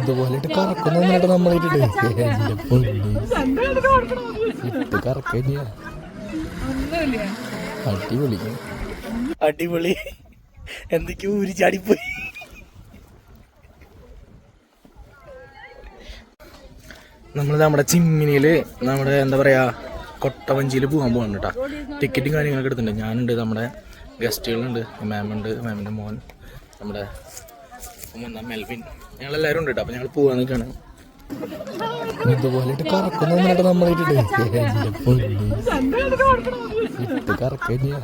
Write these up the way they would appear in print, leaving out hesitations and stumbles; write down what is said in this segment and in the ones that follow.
ഇതുപോലെ കറക്കൊന്നും നമ്മളിട്ടിട്ട് ഇട്ട് കറക്കന്നെയാ. അടിപൊളി അടിപൊളി. എന്തൊക്കെയോ ഊരി ചാടിപ്പോയി. നമ്മൾ നമ്മുടെ ചിമ്മിനിയിൽ നമ്മുടെ എന്താ പറയുക കൊട്ടവഞ്ചിയിൽ പോകാൻ പോകണം കേട്ടോ. ടിക്കറ്റും കാര്യങ്ങളൊക്കെ എടുത്തിട്ടുണ്ട്. ഞാനുണ്ട്, നമ്മുടെ ഗസ്റ്റുകളുണ്ട്, മാമുണ്ട്, മാമിൻ്റെ മോൻ, നമ്മുടെ മെൽവിൻ, ഞങ്ങളെല്ലാവരും ഉണ്ട് കേട്ടോ. അപ്പോൾ ഞങ്ങൾ പോകാൻ നിൽക്കുകയാണ്. ഇതുപോലെ കറക്കൊന്നും നമ്മളിട്ടിട്ട് ഇട്ട് കറക്കന്നെയാ.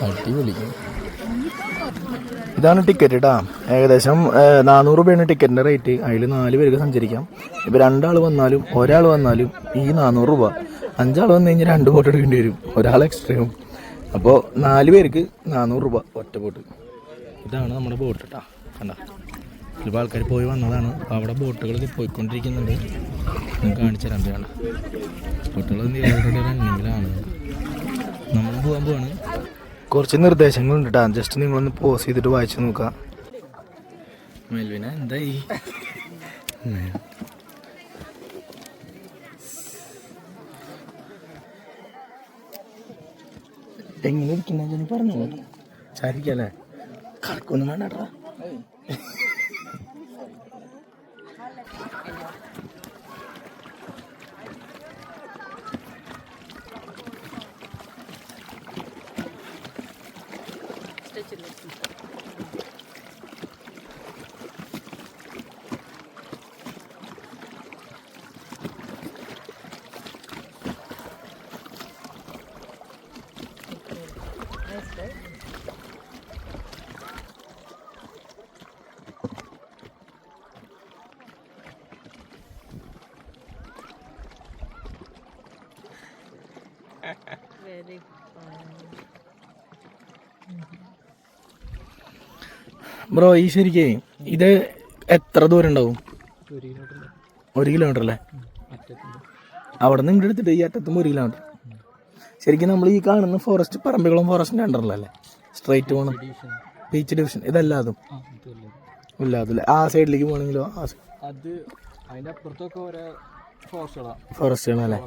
അടിപൊളി. ഇതാണ് ടിക്കറ്റ് കേട്ടോ. ഏകദേശം 400 രൂപയാണ് ടിക്കറ്റിൻ്റെ റേറ്റ്. അതിൽ 4 പേർക്ക് സഞ്ചരിക്കാം. ഇപ്പോൾ 2 ആൾ വന്നാലും ഒരാൾ വന്നാലും ഈ 400 രൂപ. 5 ആൾ വന്നു കഴിഞ്ഞാൽ 2 ബോട്ട് എടുക്കേണ്ടി വരും, ഒരാൾ എക്സ്ട്രയും. അപ്പോൾ 4 പേർക്ക് 400 രൂപ ഒറ്റ ബോട്ട്. ഇതാണ് നമ്മുടെ ബോട്ട് കേട്ടോ. കണ്ട, ചിലപ്പോൾ ആൾക്കാർ പോയി വന്നതാണ്. അപ്പോൾ അവിടെ ബോട്ടുകൾ പോയിക്കൊണ്ടിരിക്കുന്നുണ്ട്. നമുക്ക് കാണിച്ചു തരാൻ വേണ്ട. ബോട്ടുകൾ റണ്ണിങ്ങിലാണ്. നമ്മൾ പോകാൻ പോവാണ്. കുറച്ച് നിർദ്ദേശങ്ങളുണ്ട് കേട്ടോ. ജസ്റ്റ് നിങ്ങളൊന്ന് പോസ് ചെയ്തിട്ട് വായിച്ചു നോക്കാം. മെൽവിന എന്തായി? എങ്ങനെ ഇരിക്കുന്ന പറഞ്ഞു ചാരിക്കല്ലേ? കറക്കൊന്നും വേണ്ടട്ടാ. Very fun. ബ്രോ, ഈ ശരിക്കേ ഇത് എത്ര ദൂരം ഉണ്ടാവും? 1 കിലോമീറ്റർ അല്ലേ? അവിടെ നിന്ന് ഇങ്ങോട്ട് എടുത്തിട്ട് ഈ അറ്റത്തുമ്പോൾ 1 കിലോമീറ്റർ. ശരിക്കും നമ്മൾ ഈ കാണുന്ന ഫോറസ്റ്റ് പറമ്പിക്കുളം ഫോറസ്റ്റിൻ്റെ അണ്ടറിലല്ലേ സ്ട്രൈറ്റ് പോകണം? ബീച്ച് ഡിവിഷൻ ഇതല്ലാതും ഇല്ലാതല്ലേ? ആ സൈഡിലേക്ക് പോകണമെങ്കിലോ? ഫോറസ്റ്റുകളല്ലേ?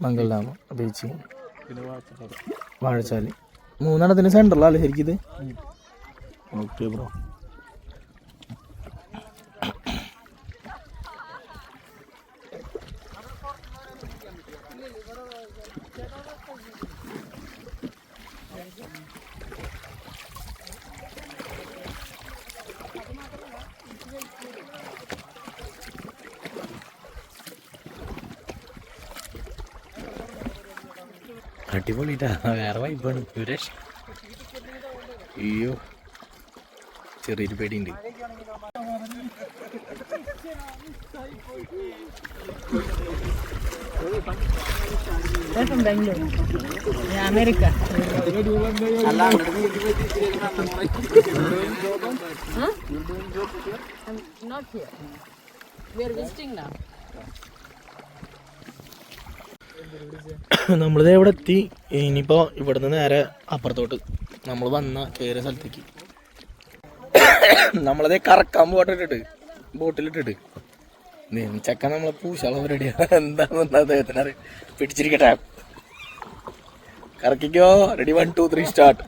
മംഗൾ ഡാം, ബീച്ച്, വാഴച്ചാല്, 3 സെൻറ്ററിലല്ലേ ശരിക്കും ഇത്? Okay bro. അടിപൊളിട്ടാ, വേറെ വൈബാണ്. സുരേഷ്, അയ്യോ ചെറിയൊരു പേടിയുണ്ട്. From Bangalore, America. Huh? I'm not here. We are visiting now. നമ്മളിത് എവിടെ എത്തി? ഇനിയിപ്പോൾ ഇവിടുന്ന് നേരെ അപ്പുറത്തോട്ട് നമ്മൾ വന്ന കയറിയ സ്ഥലത്തേക്ക് നമ്മളതേ കറക്കാൻ പോട്ടിട്ടിട്ട് ബോട്ടിലിട്ടിട്ട് ചെക്കൻ നമ്മളെ പൂശാള റെഡിയാ. എന്താണെന്ന് അദ്ദേഹത്തിന് അറിയാം. പിടിച്ചിരിക്കട്ടെ, കറക്കിക്കോ. Ready, 1 2 3 start.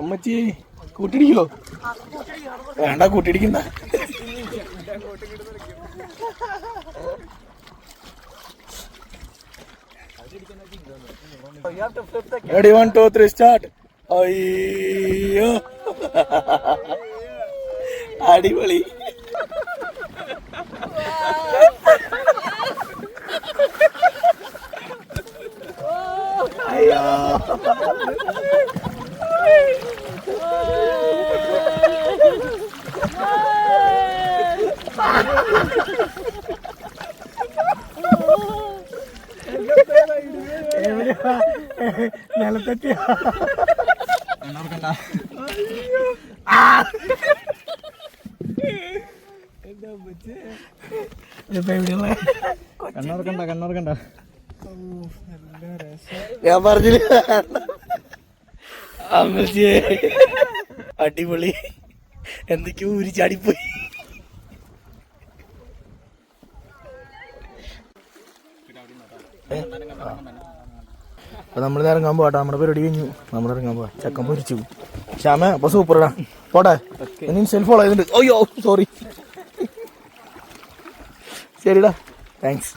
അമ്മച്ചി കൂട്ടിടിക്കോ? വേണ്ട, കൂട്ടിടിക്കണ്ട. Ready, 1 2 3 start. അയ്യോ അടിപൊളി. അയ്യോ നിലത്തെത്തിയ കണ്ണോർക്കണ്ട. ഞാൻ പറഞ്ഞില്ല. അമ്മച്ചിയെ അടിപൊളി, എന്തൊക്കെയോ ഊരി ചാടിപ്പോയി. അപ്പൊ നമ്മൾ ഇറങ്ങാൻ പോട്ടെ, നമ്മുടെ പരിപാടി കഴിഞ്ഞു, നമ്മൾ ഇറങ്ങാൻ പോവാ. ചക്കൻ പൊരിച്ചു. ശ്യാമ അപ്പൊ സൂപ്പറാ, പോട്ടെ. ഇൻസ്റ്റയിൽ ഫോളോ ചെയ്തിട്ടുണ്ട്. അയ്യോ സോറി. ശരിടാ, താങ്ക്സ്.